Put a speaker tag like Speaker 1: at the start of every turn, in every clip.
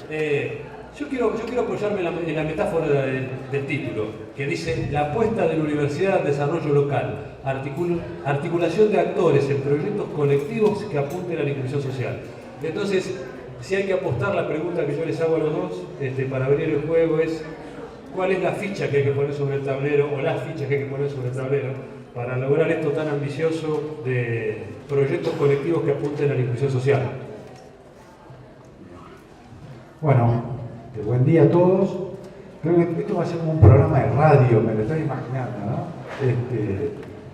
Speaker 1: Yo quiero apoyarme en la metáfora del título, que dice la apuesta de la universidad al desarrollo local, articulación de actores en proyectos colectivos que apunten a la inclusión social. Entonces, si hay que apostar, la pregunta que yo les hago a los dos para abrir el juego es ¿cuál es la ficha que hay que poner sobre el tablero o las fichas que hay que poner sobre el tablero para lograr esto tan ambicioso de proyectos colectivos que apunten a la inclusión social?
Speaker 2: Bueno, buen día a todos. Creo que esto va a ser como un programa de radio, me lo estoy imaginando, ¿no?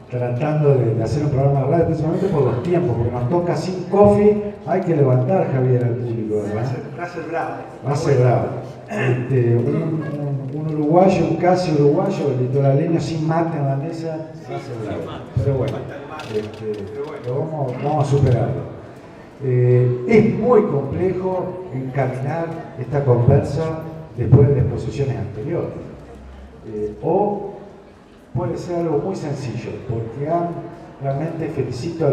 Speaker 2: Tratando de hacer un programa de radio, principalmente por los tiempos, porque nos toca sin coffee, hay que levantar, Javier, al público, ¿verdad?
Speaker 3: Va a ser bravo.
Speaker 2: Va a ser bravo. Un uruguayo, un casi uruguayo, el litoraleño sin mate en la mesa, va a ser bravo. Pero bueno, vamos a superarlo. Es muy complejo encaminar esta conversa después de exposiciones anteriores. O puede ser algo muy sencillo, porque realmente felicito a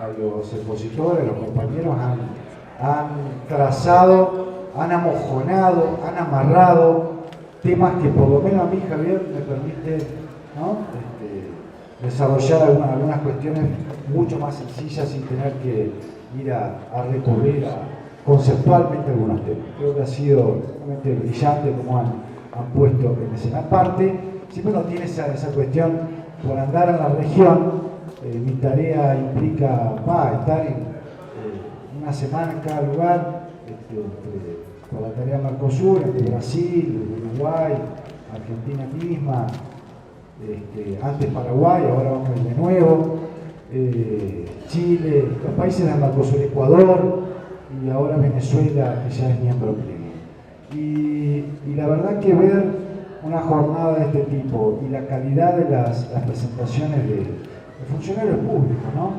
Speaker 2: los expositores, a los compañeros, han trazado, han amojonado, han amarrado temas que por lo menos a mí, Javier, me permite, ¿no? Desarrollar algunas cuestiones mucho más sencillas sin tener que ir a recurrir conceptualmente algunos temas. Creo que ha sido realmente brillante como han puesto en escena. Aparte, siempre uno tiene esa cuestión por andar en la región. Mi tarea implica estar en una semana en cada lugar, por la tarea Mercosur, entre Brasil, Uruguay, Argentina misma, antes Paraguay, ahora vamos de nuevo, Chile, los países del Mercosur, Ecuador y ahora Venezuela, que ya es miembro pleno. Y la verdad que ver una jornada de este tipo y la calidad de las presentaciones de funcionarios públicos, ¿no?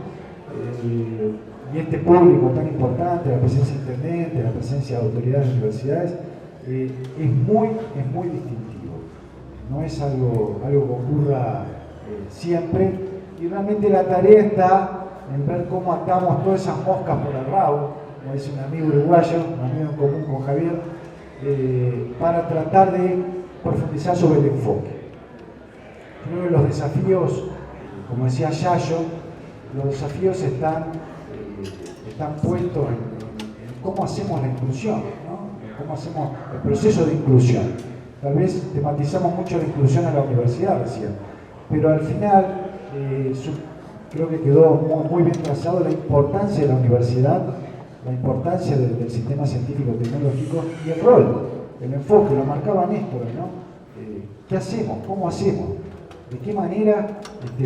Speaker 2: Y este público tan importante, la presencia de intendentes, la presencia de autoridades de universidades, es muy distintivo. No es algo que ocurra siempre, y realmente la tarea está en ver cómo atamos todas esas moscas por el rabo, como dice un amigo uruguayo, un amigo en común con Javier, para tratar de profundizar sobre el enfoque. Creo que los desafíos, como decía Yayo, los desafíos están puestos en cómo hacemos la inclusión, ¿no? En cómo hacemos el proceso de inclusión. Tal vez tematizamos mucho la inclusión a la universidad recién, pero al final creo que quedó muy bien trazado la importancia de la universidad, la importancia del sistema científico-tecnológico y el rol, el enfoque, lo marcaba Néstor, ¿no? ¿Qué hacemos? ¿Cómo hacemos? ¿De qué manera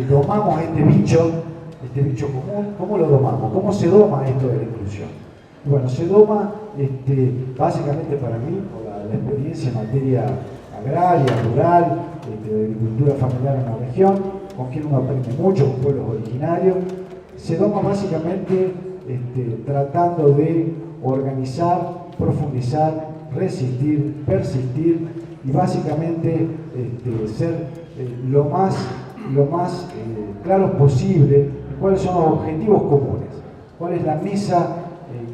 Speaker 2: domamos este bicho común? ¿Cómo lo domamos? ¿Cómo se doma esto de la inclusión? Bueno, se doma básicamente para mí por la experiencia en materia agraria, rural, de agricultura familiar en la región, con quien uno aprende mucho, con pueblos originarios. Se doma básicamente tratando de organizar, profundizar, resistir, persistir y básicamente ser lo más claros posible cuáles son los objetivos comunes, cuál es la mesa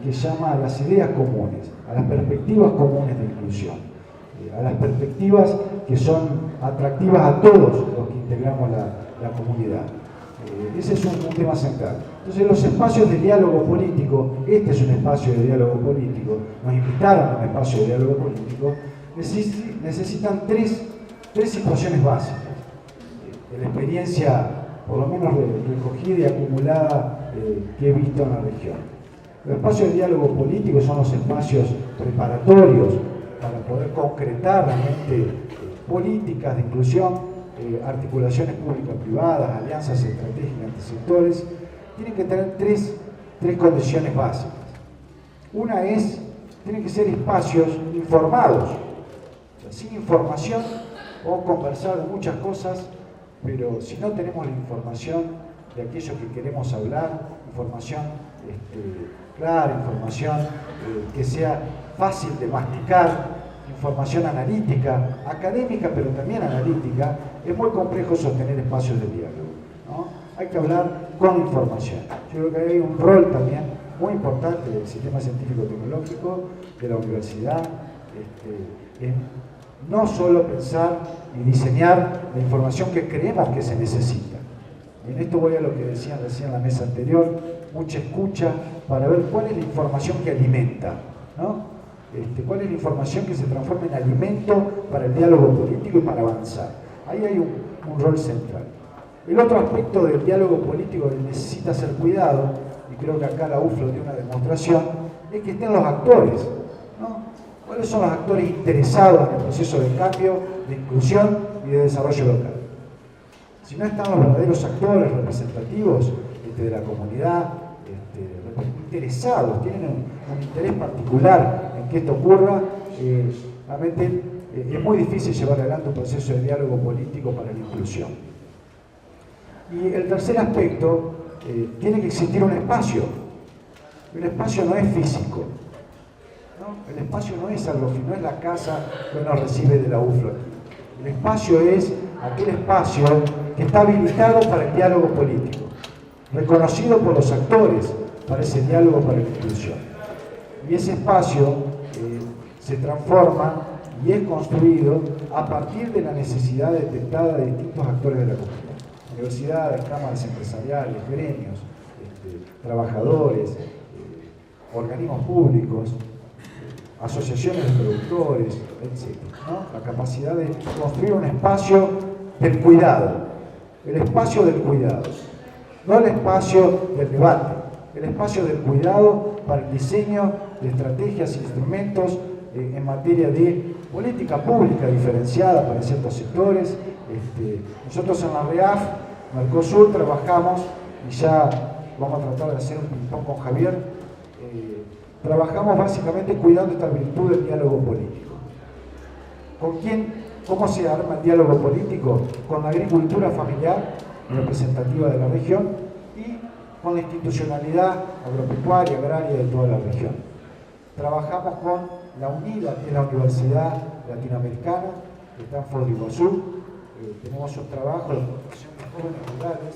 Speaker 2: que llama a las ideas comunes, a las perspectivas comunes de inclusión, a las perspectivas que son atractivas a todos los que integramos la comunidad. Ese es un tema central. Entonces los espacios de diálogo político, este es un espacio de diálogo político, nos invitaron a un espacio de diálogo político, necesitan tres situaciones básicas. La experiencia, por lo menos recogida y acumulada, que he visto en la región. Los espacios de diálogo político son los espacios preparatorios para poder concretar realmente políticas de inclusión, articulaciones públicas-privadas, alianzas estratégicas entre sectores. Tienen que tener tres condiciones básicas. Una es, tienen que ser espacios informados. O sea, sin información podemos conversar de muchas cosas, pero si no tenemos la información de aquello que queremos hablar, información clara, información que sea fácil de masticar, información analítica, académica, pero también analítica, es muy complejo sostener espacios de diálogo, ¿no? Hay que hablar con información. Yo creo que hay un rol también muy importante del sistema científico-tecnológico, de la universidad, en no solo pensar y diseñar la información que creemos que se necesita. Y en esto voy a lo que decían recién en la mesa anterior, mucha escucha para ver cuál es la información que alimenta, ¿no? Cuál es la información que se transforma en alimento para el diálogo político y para avanzar. Ahí hay un rol central. El otro aspecto del diálogo político que necesita ser cuidado, y creo que acá la UFLO dio una demostración, es que estén los actores, ¿no? ¿Cuáles son los actores interesados en el proceso de cambio, de inclusión y de desarrollo local? Si no están los verdaderos actores representativos de la comunidad, interesados, tienen un interés particular en que esto ocurra, realmente es muy difícil llevar adelante un proceso de diálogo político para la inclusión. Y el tercer aspecto, tiene que existir un espacio. El espacio no es físico, ¿no? El espacio no es algo, no es la casa que uno recibe de la UFLO. El espacio es aquel espacio que está habilitado para el diálogo político, reconocido por los actores para ese diálogo para la inclusión. Y ese espacio se transforma y es construido a partir de la necesidad detectada de distintos actores de la comunidad. Universidades, cámaras empresariales, gremios, trabajadores, organismos públicos, asociaciones de productores, etc., ¿no? La capacidad de construir un espacio del cuidado, el espacio del cuidado, no el espacio del debate, el espacio del cuidado para el diseño de estrategias e instrumentos en materia de política pública diferenciada para ciertos sectores. Nosotros en la REAF, Mercosur, trabajamos, y ya vamos a tratar de hacer un ping-pong con Javier, trabajamos básicamente cuidando esta virtud del diálogo político. ¿Con quién? ¿Cómo se arma el diálogo político? Con la agricultura familiar, representativa de la región, y con la institucionalidad agropecuaria, agraria de toda la región. Trabajamos con la UNILA, que es la Universidad Latinoamericana, que está en Foz de Iguazú. Tenemos un trabajo de formación de jóvenes rurales.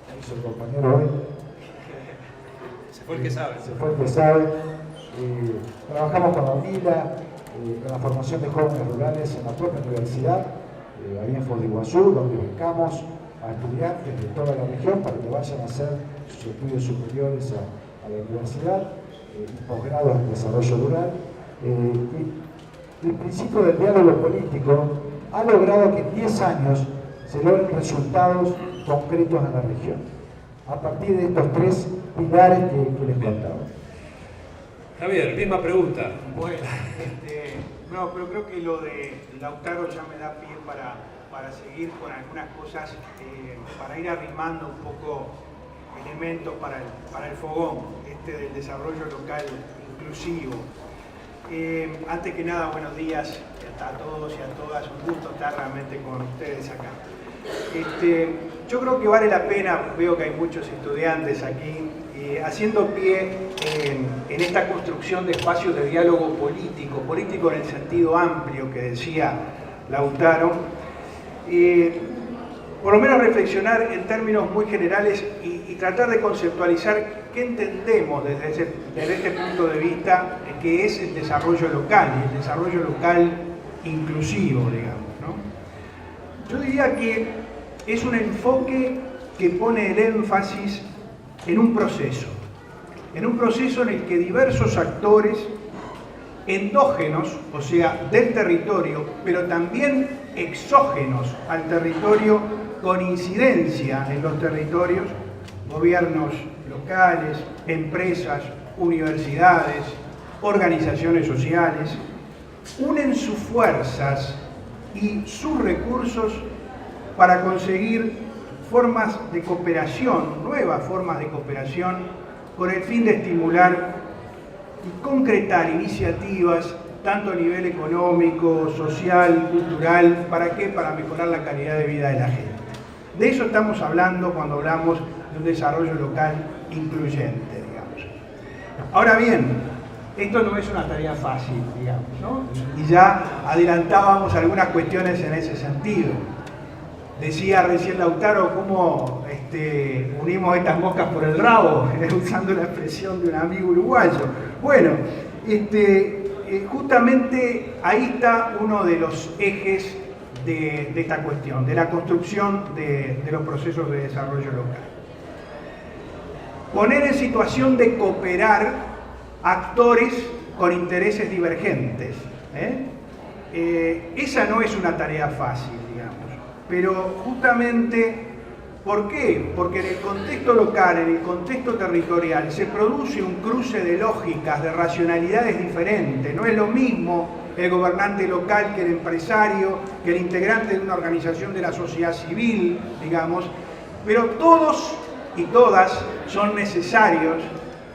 Speaker 2: Ahí hizo el compañero hoy.
Speaker 1: Se fue el que sabe.
Speaker 2: Se fue el que sabe. Trabajamos con la UNILA, con la formación de jóvenes rurales en la propia universidad, ahí en Foz de Iguazú, donde becamos a estudiantes de toda la región para que vayan a hacer sus estudios superiores a la universidad, y posgrados en desarrollo rural. El principio del diálogo político ha logrado que en 10 años se logren resultados concretos en la región, a partir de estos 3 pilares que les contaba.
Speaker 1: Javier, misma pregunta.
Speaker 3: Bueno, no, pero creo que lo de Lautaro ya me da pie para seguir con algunas cosas, para ir arrimando un poco elementos para el fogón del desarrollo local inclusivo. Antes que nada, buenos días a todos y a todas, un gusto estar realmente con ustedes acá. Yo creo que vale la pena, veo que hay muchos estudiantes aquí, haciendo pie en esta construcción de espacios de diálogo político en el sentido amplio que decía Lautaro, por lo menos reflexionar en términos muy generales y tratar de conceptualizar qué entendemos desde este punto de vista que es el desarrollo local y el desarrollo local inclusivo, digamos, ¿no? Yo diría que es un enfoque que pone el énfasis en un proceso en el que diversos actores endógenos, o sea, del territorio, pero también exógenos al territorio, con incidencia en los territorios, gobiernos locales, empresas, universidades, organizaciones sociales, unen sus fuerzas y sus recursos para conseguir formas de cooperación, nuevas formas de cooperación, con el fin de estimular y concretar iniciativas tanto a nivel económico, social, cultural. ¿Para qué? Para mejorar la calidad de vida de la gente. De eso estamos hablando cuando hablamos de un desarrollo local incluyente, digamos. Ahora bien, esto no es una tarea fácil, digamos, ¿no? Y ya adelantábamos algunas cuestiones en ese sentido. Decía recién Lautaro cómo unimos estas moscas por el rabo, usando la expresión de un amigo uruguayo. Bueno, justamente ahí está uno de los ejes de esta cuestión, de la construcción de los procesos de desarrollo local. Poner en situación de cooperar actores con intereses divergentes. Esa no es una tarea fácil, digamos, pero justamente, ¿por qué? Porque en el contexto local, en el contexto territorial, se produce un cruce de lógicas, de racionalidades diferentes. No es lo mismo el gobernante local que el empresario, que el integrante de una organización de la sociedad civil, digamos, pero todos y todas son necesarios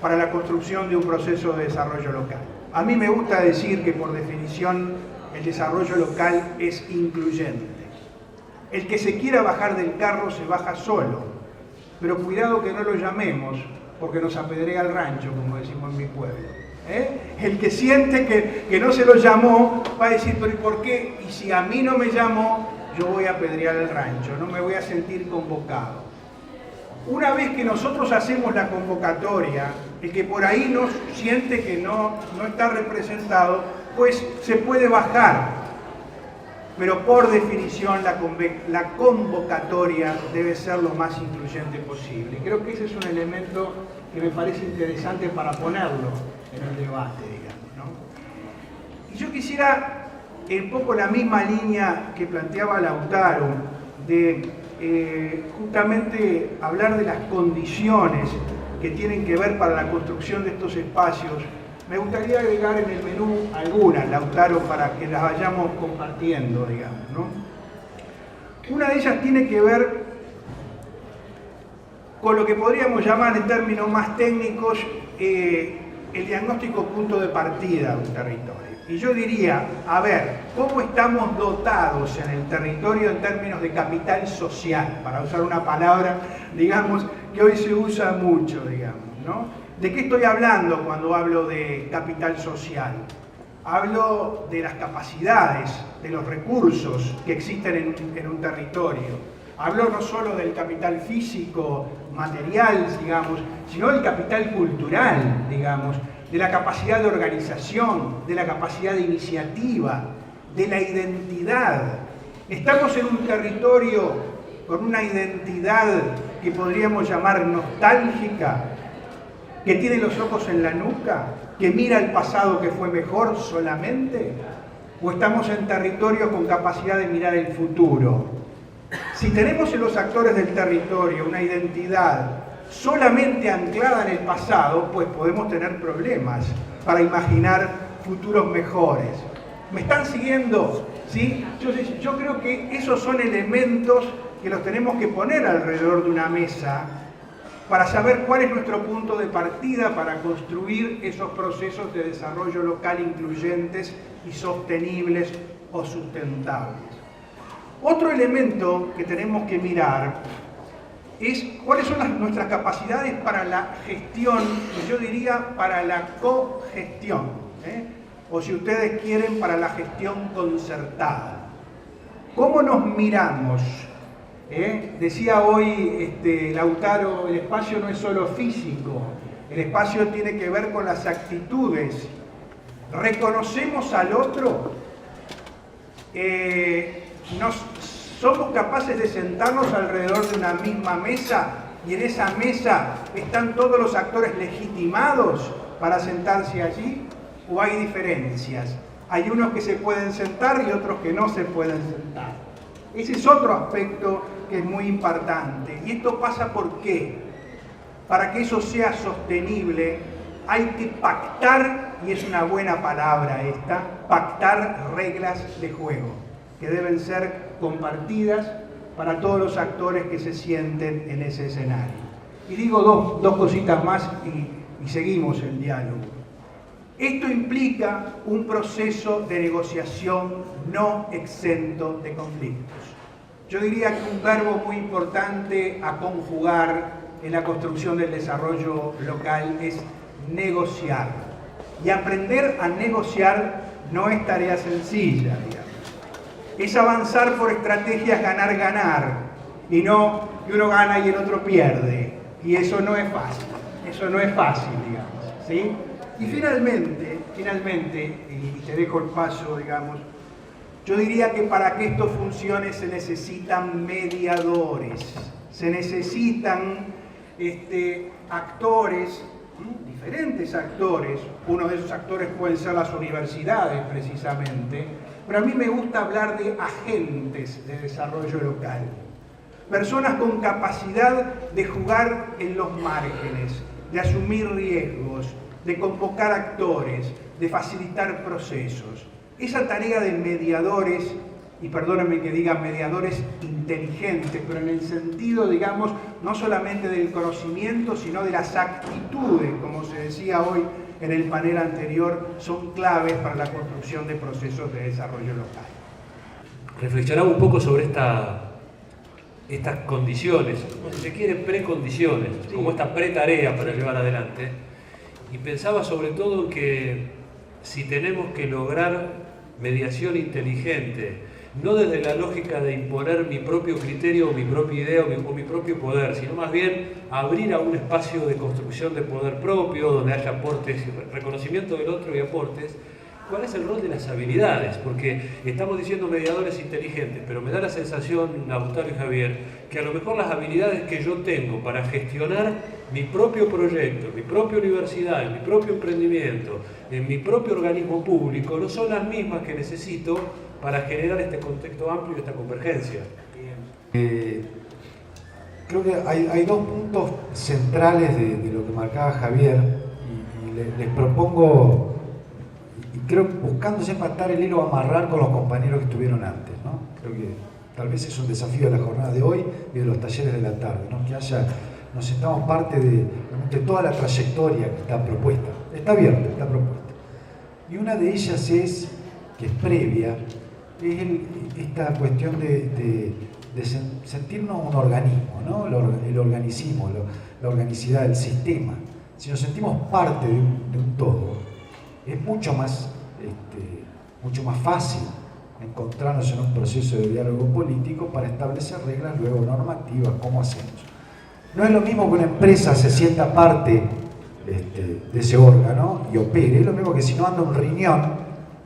Speaker 3: para la construcción de un proceso de desarrollo local. A mí me gusta decir que por definición el desarrollo local es incluyente. El que se quiera bajar del carro se baja solo, pero cuidado que no lo llamemos porque nos apedrea el rancho, como decimos en mi pueblo. El que siente que no se lo llamó va a decir, pero ¿y por qué? Y si a mí no me llamó, yo voy a apedrear el rancho, no me voy a sentir convocado. Una vez que nosotros hacemos la convocatoria, el que por ahí no siente que no está representado, pues se puede bajar. Pero por definición la convocatoria debe ser lo más incluyente posible. Creo que ese es un elemento que me parece interesante para ponerlo en el debate, digamos, ¿no? Y yo quisiera, un poco la misma línea que planteaba Lautaro, de justamente hablar de las condiciones que tienen que ver para la construcción de estos espacios. Me gustaría agregar en el menú algunas, Lautaro, para que las vayamos compartiendo, digamos, ¿no? Una de ellas tiene que ver con lo que podríamos llamar en términos más técnicos el diagnóstico punto de partida de un territorio. Y yo diría, a ver, ¿cómo estamos dotados en el territorio en términos de capital social? Para usar una palabra, digamos, que hoy se usa mucho, digamos, ¿no? ¿De qué estoy hablando cuando hablo de capital social? Hablo de las capacidades, de los recursos que existen en un territorio. Hablo no solo del capital físico, material, digamos, sino del capital cultural, digamos, de la capacidad de organización, de la capacidad de iniciativa, de la identidad. Estamos en un territorio con una identidad que podríamos llamar nostálgica, que tiene los ojos en la nuca, que mira el pasado que fue mejor solamente, o estamos en territorio con capacidad de mirar el futuro. Si tenemos en los actores del territorio una identidad solamente anclada en el pasado, pues podemos tener problemas para imaginar futuros mejores. ¿Me están siguiendo? ¿Sí? Yo creo que esos son elementos que los tenemos que poner alrededor de una mesa para saber cuál es nuestro punto de partida para construir esos procesos de desarrollo local incluyentes y sostenibles o sustentables. Otro elemento que tenemos que mirar es cuáles son nuestras capacidades para la gestión, y yo diría para la cogestión, o si ustedes quieren, para la gestión concertada. ¿Cómo nos miramos? Decía hoy Lautaro, el espacio no es solo físico, el espacio tiene que ver con las actitudes. ¿Reconocemos al otro? ¿Somos capaces de sentarnos alrededor de una misma mesa y en esa mesa están todos los actores legitimados para sentarse allí? ¿O hay diferencias? Hay unos que se pueden sentar y otros que no se pueden sentar. Ese es otro aspecto que es muy importante. ¿Y esto pasa por qué? Para que eso sea sostenible hay que pactar, y es una buena palabra esta, pactar reglas de juego que deben ser compartidas para todos los actores que se sienten en ese escenario. Y digo dos cositas más y seguimos el diálogo. Esto implica un proceso de negociación no exento de conflictos. Yo diría que un verbo muy importante a conjugar en la construcción del desarrollo local es negociar. Y aprender a negociar no es tarea sencilla, digamos. es avanzar por estrategias ganar-ganar, y no que uno gana y el otro pierde. Y eso no es fácil, digamos, ¿sí? Y finalmente, y te dejo el paso, digamos, yo diría que para que esto funcione se necesitan mediadores, se necesitan actores, diferentes actores. Uno de esos actores pueden ser las universidades precisamente, pero a mí me gusta hablar de agentes de desarrollo local. Personas con capacidad de jugar en los márgenes, de asumir riesgos, de convocar actores, de facilitar procesos. Esa tarea de mediadores, y perdónenme que diga mediadores inteligentes, pero en el sentido, digamos, no solamente del conocimiento, sino de las actitudes, como se decía hoy en el panel anterior, son claves para la construcción de procesos de desarrollo local.
Speaker 1: Reflexionaba un poco sobre estas condiciones, si se quiere, precondiciones, sí, como esta pretarea para llevar adelante, y pensaba sobre todo que si tenemos que lograr mediación inteligente, no desde la lógica de imponer mi propio criterio o mi propia idea o mi propio poder, sino más bien abrir a un espacio de construcción de poder propio, donde haya aportes, reconocimiento del otro y aportes. ¿Cuál es el rol de las habilidades? Porque estamos diciendo mediadores inteligentes, pero me da la sensación, Lautaro y Javier, que a lo mejor las habilidades que yo tengo para gestionar mi propio proyecto, mi propia universidad, mi propio emprendimiento, en mi propio organismo público, no son las mismas que necesito para generar este contexto amplio y esta convergencia.
Speaker 2: Creo que hay dos puntos centrales de lo que marcaba Javier, y les propongo, y creo buscando siempre atar el hilo, amarrar con los compañeros que estuvieron antes, ¿no? Creo que tal vez es un desafío de la jornada de hoy y de los talleres de la tarde, ¿no? Que nos sintamos parte de toda la trayectoria que está propuesta. Está abierta, está propuesta. Y una de ellas que es previa, es esta cuestión de sentirnos un organismo, ¿no? El organicismo, la organicidad del sistema. Si nos sentimos parte de un todo, es mucho más fácil encontrarnos en un proceso de diálogo político para establecer reglas, luego normativas, cómo hacemos. No es lo mismo que una empresa se sienta parte de ese órgano y opere, es lo mismo que si no anda un riñón,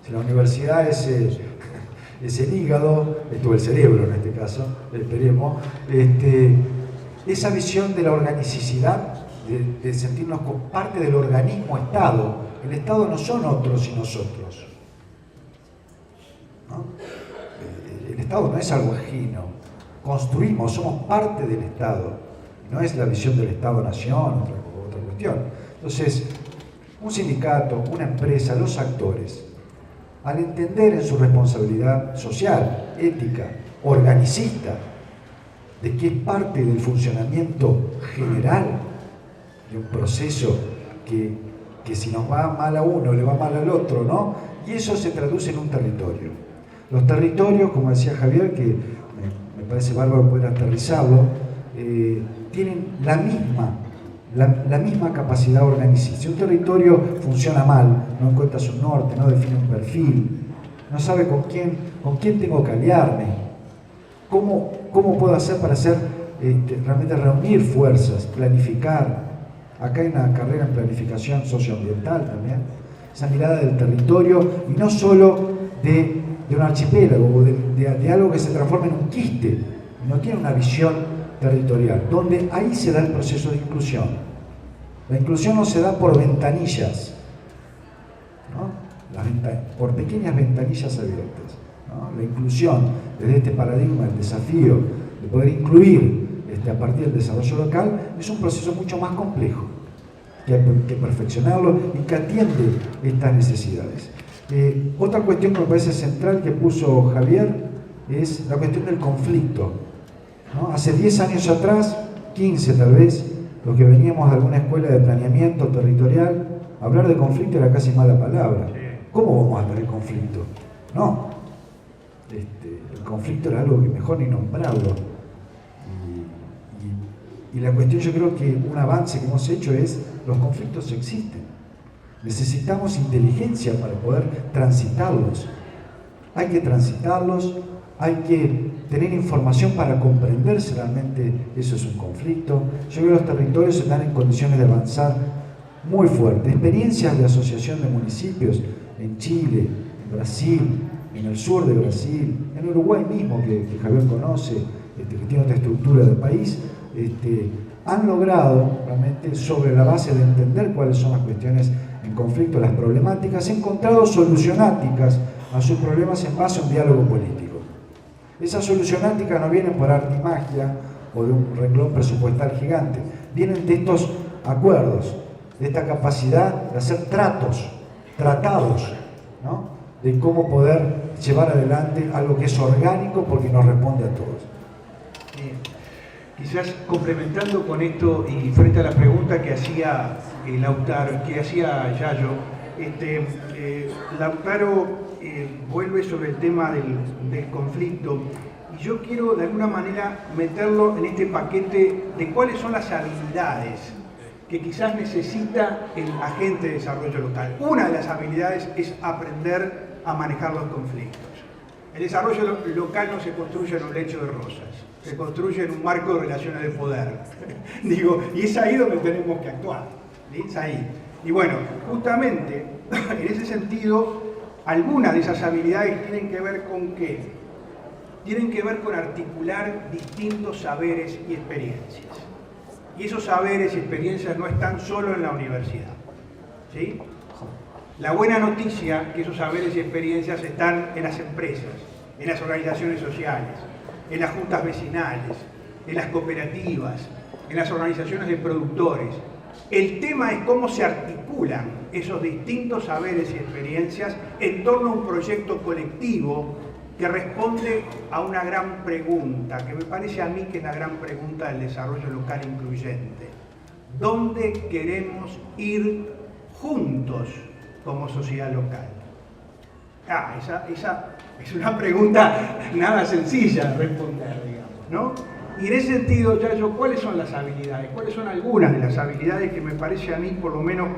Speaker 2: si la universidad es el hígado, o el cerebro en este caso, esperemos, esa visión de la organicidad, de sentirnos como parte del organismo Estado. El Estado no son otros y nosotros, ¿no? El Estado no es algo ajeno, construimos, somos parte del Estado, no es la visión del Estado-Nación, otra cuestión. Entonces, un sindicato, una empresa, los actores, al entender en su responsabilidad social, ética, organicista, de que es parte del funcionamiento general de un proceso que si nos va mal a uno, le va mal al otro, ¿no? Y eso se traduce en un territorio. Los territorios, como decía Javier, que me parece bárbaro poder aterrizarlo, tienen la misma capacidad organizada. Si un territorio funciona mal, no encuentra su norte, no define un perfil, no sabe con quién tengo que aliarme, cómo puedo hacer para realmente reunir fuerzas, planificar. Acá hay una carrera en planificación socioambiental también, esa mirada del territorio, y no solo de un archipiélago o de algo que se transforma en un quiste, no tiene una visión territorial, donde ahí se da el proceso de inclusión. La inclusión no se da por ventanillas, ¿no? Por pequeñas ventanillas abiertas, ¿no? La inclusión, desde este paradigma, el desafío de poder incluir a partir del desarrollo local, es un proceso mucho más complejo, que hay que perfeccionarlo y que atiende estas necesidades. Otra cuestión que me parece central que puso Javier es la cuestión del conflicto, ¿no? Hace 10 años atrás, 15 tal vez, los que veníamos de alguna escuela de planeamiento territorial, hablar de conflicto era casi mala palabra. ¿Cómo vamos a tener conflicto? No. El conflicto era algo que mejor ni nombrarlo. Y la cuestión, yo creo que un avance que hemos hecho es, los conflictos existen. Necesitamos inteligencia para poder transitarlos. Hay que transitarlos, hay que tener información para comprender si realmente eso es un conflicto. Yo creo que los territorios están en condiciones de avanzar muy fuerte. Experiencias de asociación de municipios en Chile, en Brasil, en el sur de Brasil, en Uruguay mismo, que Javier conoce, que tiene otra estructura de país, han logrado realmente, sobre la base de entender cuáles son las cuestiones en conflicto, las problemáticas, encontrado solucionáticas a sus problemas en base a un diálogo político. Esas solucionáticas no vienen por arte y magia o de un renglón presupuestal gigante, vienen de estos acuerdos, de esta capacidad de hacer tratados, ¿no? De cómo poder llevar adelante algo que es orgánico porque nos responde a todos.
Speaker 3: Bien. Quizás complementando con esto y frente a la pregunta que hacía Lautaro, que hacía Yayo, Lautaro vuelve sobre el tema del conflicto y yo quiero de alguna manera meterlo en este paquete de cuáles son las habilidades que quizás necesita el agente de desarrollo local. Una de las habilidades es aprender a manejar los conflictos. El desarrollo local no se construye en un lecho de rosas, se construye en un marco de relaciones de poder. Y es ahí donde tenemos que actuar. ¿Sí? Es ahí. Y bueno, justamente, en ese sentido, algunas de esas habilidades tienen que ver con ¿qué? Tienen que ver con articular distintos saberes y experiencias. Y esos saberes y experiencias no están solo en la universidad. ¿Sí? La buena noticia es que esos saberes y experiencias están en las empresas, en las organizaciones sociales, en las juntas vecinales, en las cooperativas, en las organizaciones de productores. El tema es cómo se articulan esos distintos saberes y experiencias en torno a un proyecto colectivo que responde a una gran pregunta, que me parece a mí que es la gran pregunta del desarrollo local incluyente. ¿Dónde queremos ir juntos como sociedad local? Esa es una pregunta nada sencilla de responder, digamos, ¿no? Y en ese sentido, Yayo, ¿cuáles son las habilidades? ¿Cuáles son algunas de las habilidades que me parece a mí, por lo menos,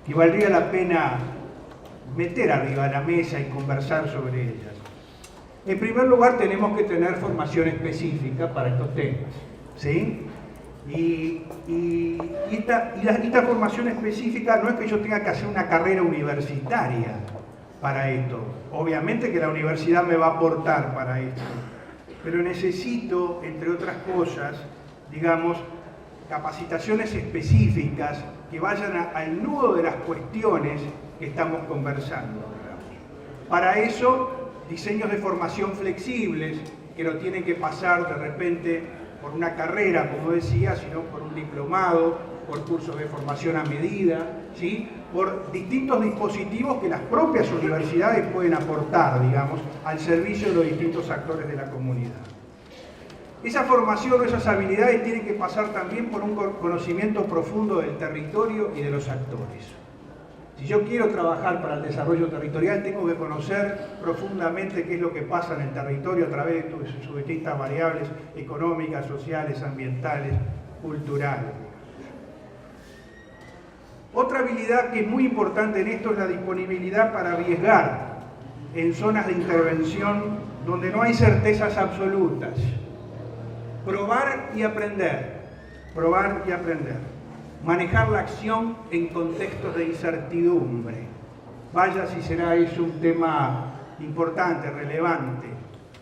Speaker 3: que valdría la pena meter arriba de la mesa y conversar sobre ellas? En primer lugar, tenemos que tener formación específica para estos temas, ¿sí? Y esta formación específica no es que yo tenga que hacer una carrera universitaria para esto. Obviamente que la universidad me va a aportar para esto, pero necesito, entre otras cosas, digamos, capacitaciones específicas que vayan al nudo de las cuestiones que estamos conversando, digamos. Para eso, diseños de formación flexibles, que no tienen que pasar de repente por una carrera, como decía, sino por un diplomado, por cursos de formación a medida, ¿sí? Por distintos dispositivos que las propias universidades pueden aportar, digamos, al servicio de los distintos actores de la comunidad. Esa formación o esas habilidades tienen que pasar también por un conocimiento profundo del territorio y de los actores. Si yo quiero trabajar para el desarrollo territorial, tengo que conocer profundamente qué es lo que pasa en el territorio a través de sus distintas variables económicas, sociales, ambientales, culturales. Otra habilidad que es muy importante en esto es la disponibilidad para arriesgar en zonas de intervención donde no hay certezas absolutas. Probar y aprender. Probar y aprender. Manejar la acción en contextos de incertidumbre. Vaya si será eso un tema importante, relevante.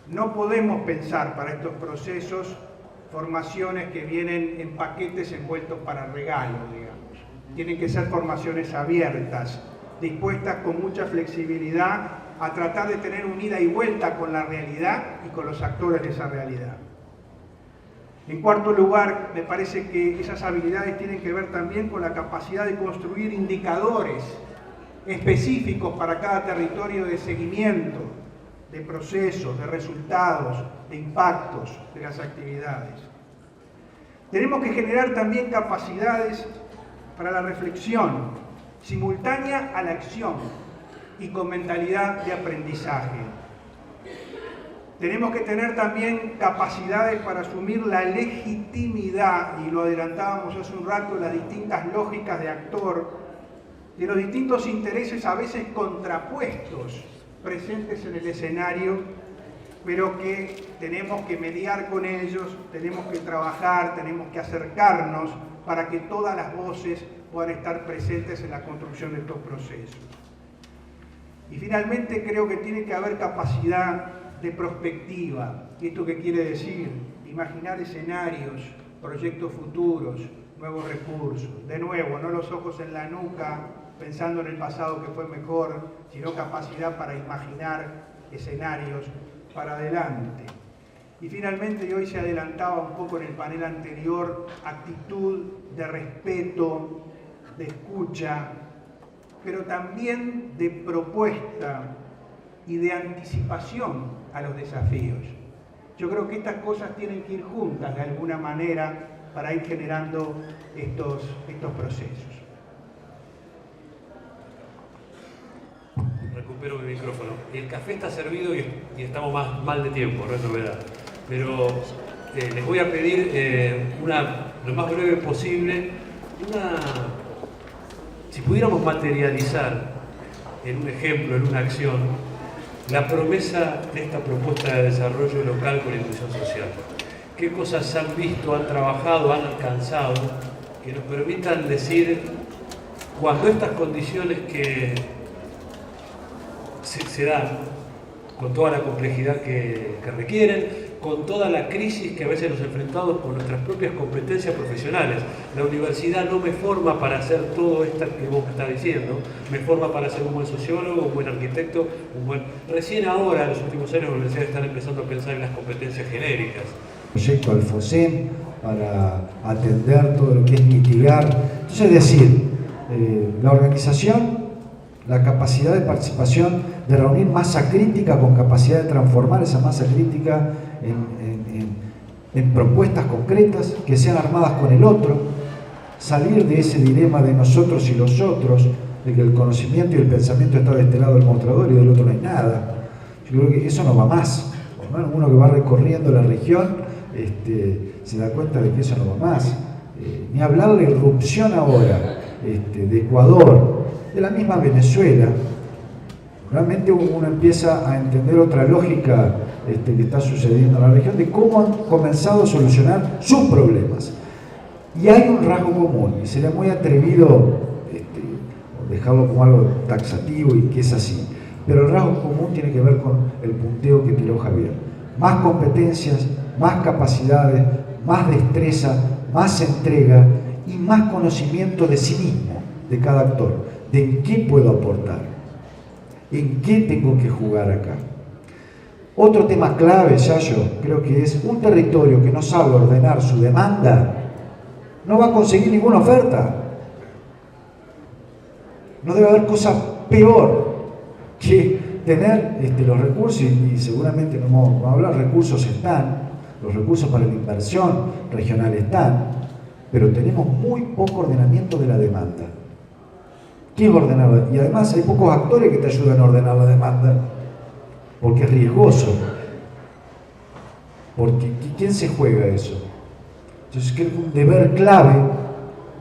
Speaker 3: No podemos pensar para estos procesos formaciones que vienen en paquetes envueltos para regalo, digamos. Tienen que ser formaciones abiertas, dispuestas con mucha flexibilidad a tratar de tener un ida y vuelta con la realidad y con los actores de esa realidad. En cuarto lugar, me parece que esas habilidades tienen que ver también con la capacidad de construir indicadores específicos para cada territorio de seguimiento, de procesos, de resultados, de impactos de las actividades. Tenemos que generar también capacidades para la reflexión, simultánea a la acción y con mentalidad de aprendizaje. Tenemos que tener también capacidades para asumir la legitimidad, y lo adelantábamos hace un rato, las distintas lógicas de actor, de los distintos intereses a veces contrapuestos presentes en el escenario pero que tenemos que mediar con ellos, tenemos que trabajar, tenemos que acercarnos para que todas las voces puedan estar presentes en la construcción de estos procesos. Y finalmente creo que tiene que haber capacidad de prospectiva. ¿Y esto qué quiere decir? Imaginar escenarios, proyectos futuros, nuevos recursos. De nuevo, no los ojos en la nuca, pensando en el pasado que fue mejor, sino capacidad para imaginar escenarios para adelante. Y finalmente, y hoy se adelantaba un poco en el panel anterior, actitud de respeto, de escucha, pero también de propuesta y de anticipación a los desafíos. Yo creo que estas cosas tienen que ir juntas de alguna manera para ir generando estos procesos.
Speaker 1: Recupero mi micrófono. El café está servido y estamos más mal de tiempo, no es novedad. Pero les voy a pedir lo más breve posible, si pudiéramos materializar en un ejemplo, en una acción, la promesa de esta propuesta de desarrollo local con inclusión social. ¿Qué cosas han visto, han trabajado, han alcanzado que nos permitan decir, cuando estas condiciones que se dan, con toda la complejidad que requieren, con toda la crisis que a veces nos enfrentamos con nuestras propias competencias profesionales? La universidad no me forma para hacer todo esto que vos me estás diciendo, me forma para ser un buen sociólogo, un buen arquitecto, Recién ahora, en los últimos años, las universidades están empezando a pensar en las competencias genéricas.
Speaker 2: Proyecto Alfosem para atender todo lo que es mitigar. Entonces, es decir, la organización, la capacidad de participación, de reunir masa crítica con capacidad de transformar esa masa crítica en propuestas concretas que sean armadas con el otro, salir de ese dilema de nosotros y los otros, de que el conocimiento y el pensamiento está de este lado del mostrador y del otro no hay nada. Yo creo que eso no va más. Bueno, uno que va recorriendo la región se da cuenta de que eso no va más. Ni hablar de la irrupción ahora de Ecuador, de la misma Venezuela. Realmente uno empieza a entender otra lógica que está sucediendo en la región, de cómo han comenzado a solucionar sus problemas. Y hay un rasgo común, y sería muy atrevido dejarlo como algo taxativo y que es así, pero el rasgo común tiene que ver con el punteo que tiró Javier. Más competencias, más capacidades, más destreza, más entrega y más conocimiento de sí mismo, de cada actor, de en qué puedo aportar, en qué tengo que jugar acá. Otro tema clave, Yayo, creo que es un territorio que no sabe ordenar su demanda, no va a conseguir ninguna oferta. No debe haber cosa peor que tener los recursos, y seguramente no vamos a hablar, recursos están, los recursos para la inversión regional están, pero tenemos muy poco ordenamiento de la demanda. ¿Qué es ordenarla? Y además hay pocos actores que te ayudan a ordenar la demanda, porque es riesgoso. Porque ¿quién se juega eso? Entonces creo que un deber clave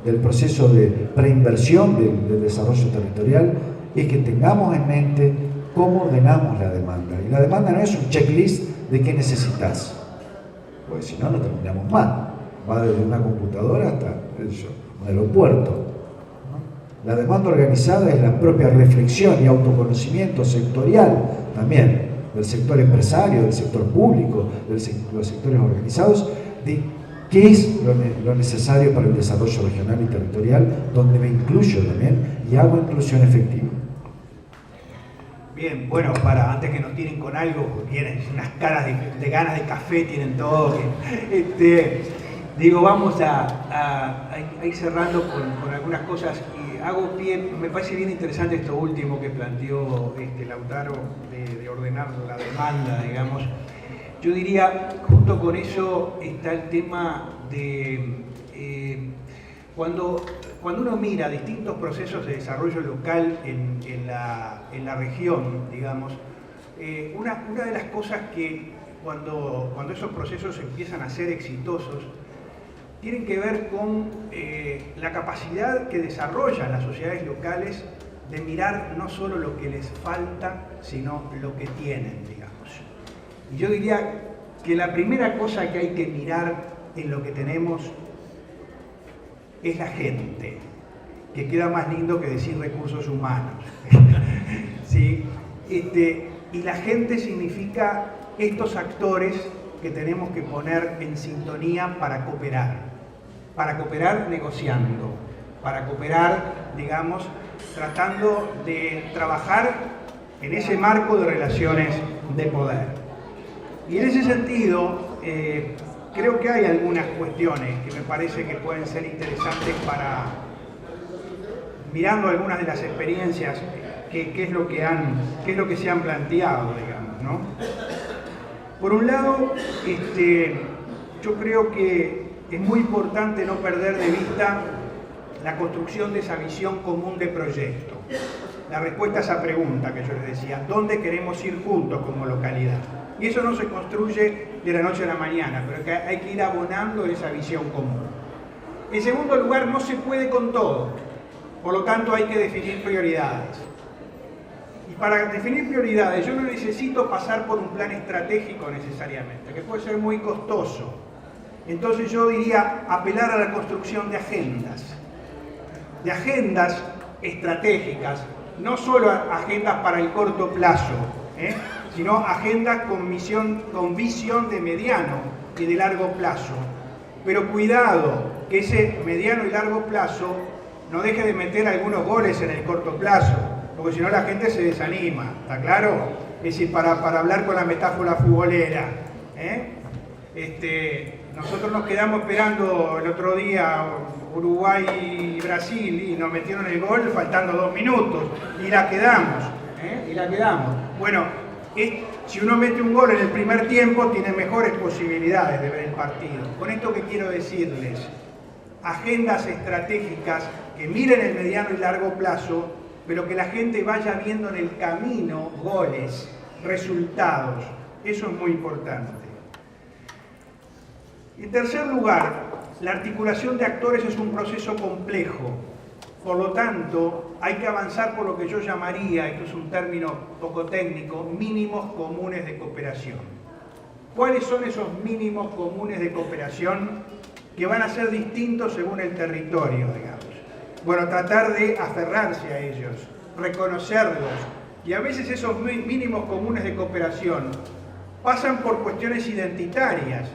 Speaker 2: del proceso de preinversión del desarrollo territorial es que tengamos en mente cómo ordenamos la demanda. Y la demanda no es un checklist de qué necesitas, porque si no, no terminamos mal. Va desde una computadora hasta un aeropuerto. La demanda organizada es la propia reflexión y autoconocimiento sectorial también, del sector empresario, del sector público, de los sectores organizados, de qué es lo necesario para el desarrollo regional y territorial, donde me incluyo también y hago inclusión efectiva.
Speaker 3: Bien, bueno, antes que nos tiren con algo, porque tienen unas caras de ganas de café, tienen todo. Vamos a ir cerrando con algunas cosas. Hago pie, me parece bien interesante esto último que planteó Lautaro de ordenar la demanda, digamos. Yo diría, junto con eso está el tema de cuando uno mira distintos procesos de desarrollo local en la región, digamos, una de las cosas que cuando esos procesos empiezan a ser exitosos, tienen que ver con la capacidad que desarrollan las sociedades locales de mirar no solo lo que les falta, sino lo que tienen, digamos. Y yo diría que la primera cosa que hay que mirar en lo que tenemos es la gente, que queda más lindo que decir recursos humanos. ¿Sí? Y la gente significa estos actores que tenemos que poner en sintonía para cooperar negociando, para cooperar, digamos, tratando de trabajar en ese marco de relaciones de poder. Y en ese sentido, creo que hay algunas cuestiones que me parece que pueden ser interesantes para, mirando algunas de las experiencias, qué es lo que se han planteado, digamos, ¿no? Por un lado, yo creo que es muy importante no perder de vista la construcción de esa visión común de proyecto. La respuesta a esa pregunta que yo les decía, ¿dónde queremos ir juntos como localidad? Y eso no se construye de la noche a la mañana, pero que hay que ir abonando esa visión común. En segundo lugar, no se puede con todo, por lo tanto hay que definir prioridades. Y para definir prioridades yo no necesito pasar por un plan estratégico necesariamente, que puede ser muy costoso. Entonces yo diría apelar a la construcción de agendas estratégicas, no solo agendas para el corto plazo, sino agendas con visión de mediano y de largo plazo. Pero cuidado, que ese mediano y largo plazo no deje de meter algunos goles en el corto plazo, porque si no la gente se desanima, ¿está claro? Es decir, para hablar con la metáfora futbolera, nosotros nos quedamos esperando el otro día Uruguay y Brasil y nos metieron el gol faltando 2 minutos y la quedamos, Bueno, si uno mete un gol en el primer tiempo tiene mejores posibilidades de ver el partido. Con esto que quiero decirles, agendas estratégicas que miren el mediano y largo plazo, pero que la gente vaya viendo en el camino goles, resultados. Eso es muy importante. En tercer lugar, la articulación de actores es un proceso complejo. Por lo tanto, hay que avanzar por lo que yo llamaría, esto es un término poco técnico, mínimos comunes de cooperación. ¿Cuáles son esos mínimos comunes de cooperación que van a ser distintos según el territorio, digamos? Bueno, tratar de aferrarse a ellos, reconocerlos. Y a veces esos mínimos comunes de cooperación pasan por cuestiones identitarias,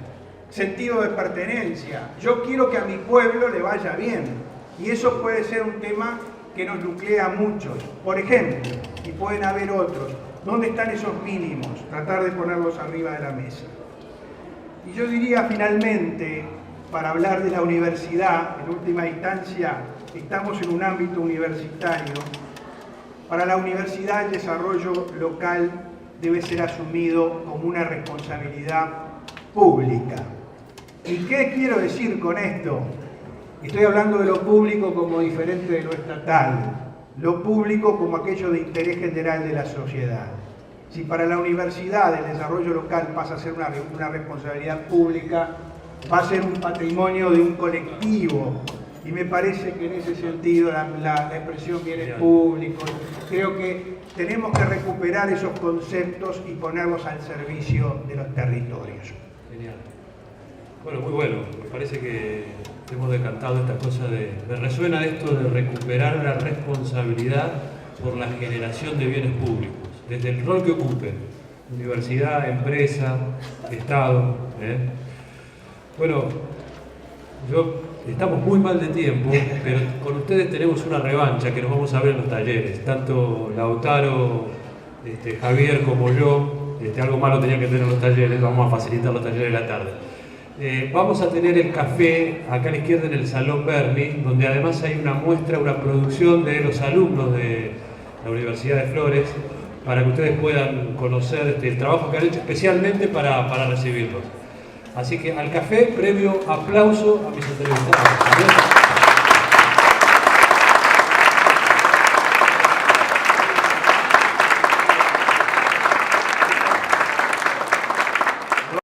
Speaker 3: sentido de pertenencia. Yo quiero que a mi pueblo le vaya bien. Y eso puede ser un tema que nos nuclea a muchos. Por ejemplo, y pueden haber otros, ¿dónde están esos mínimos? Tratar de ponerlos arriba de la mesa. Y yo diría finalmente, para hablar de la universidad, en última instancia, estamos en un ámbito universitario. Para la universidad el desarrollo local debe ser asumido como una responsabilidad pública. ¿Y qué quiero decir con esto? Estoy hablando de lo público como diferente de lo estatal, lo público como aquello de interés general de la sociedad. Si para la universidad el desarrollo local pasa a ser una responsabilidad pública, va a ser un patrimonio de un colectivo. Y me parece que en ese sentido la expresión bienes públicos, creo que tenemos que recuperar esos conceptos y ponerlos al servicio de los territorios.
Speaker 1: Genial. Bueno, muy bueno. Me parece que hemos decantado esta cosa me resuena esto de recuperar la responsabilidad por la generación de bienes públicos, desde el rol que ocupen, universidad, empresa, Estado. Bueno, estamos muy mal de tiempo, pero con ustedes tenemos una revancha que nos vamos a ver en los talleres, tanto Lautaro, Javier como yo. Algo malo tenía que tener los talleres, vamos a facilitar los talleres de la tarde. Vamos a tener el café acá a la izquierda en el Salón Berni, donde además hay una muestra, una producción de los alumnos de la Universidad de Flores, para que ustedes puedan conocer el trabajo que han hecho especialmente para recibirlos. Así que al café, previo aplauso a mis entrevistados.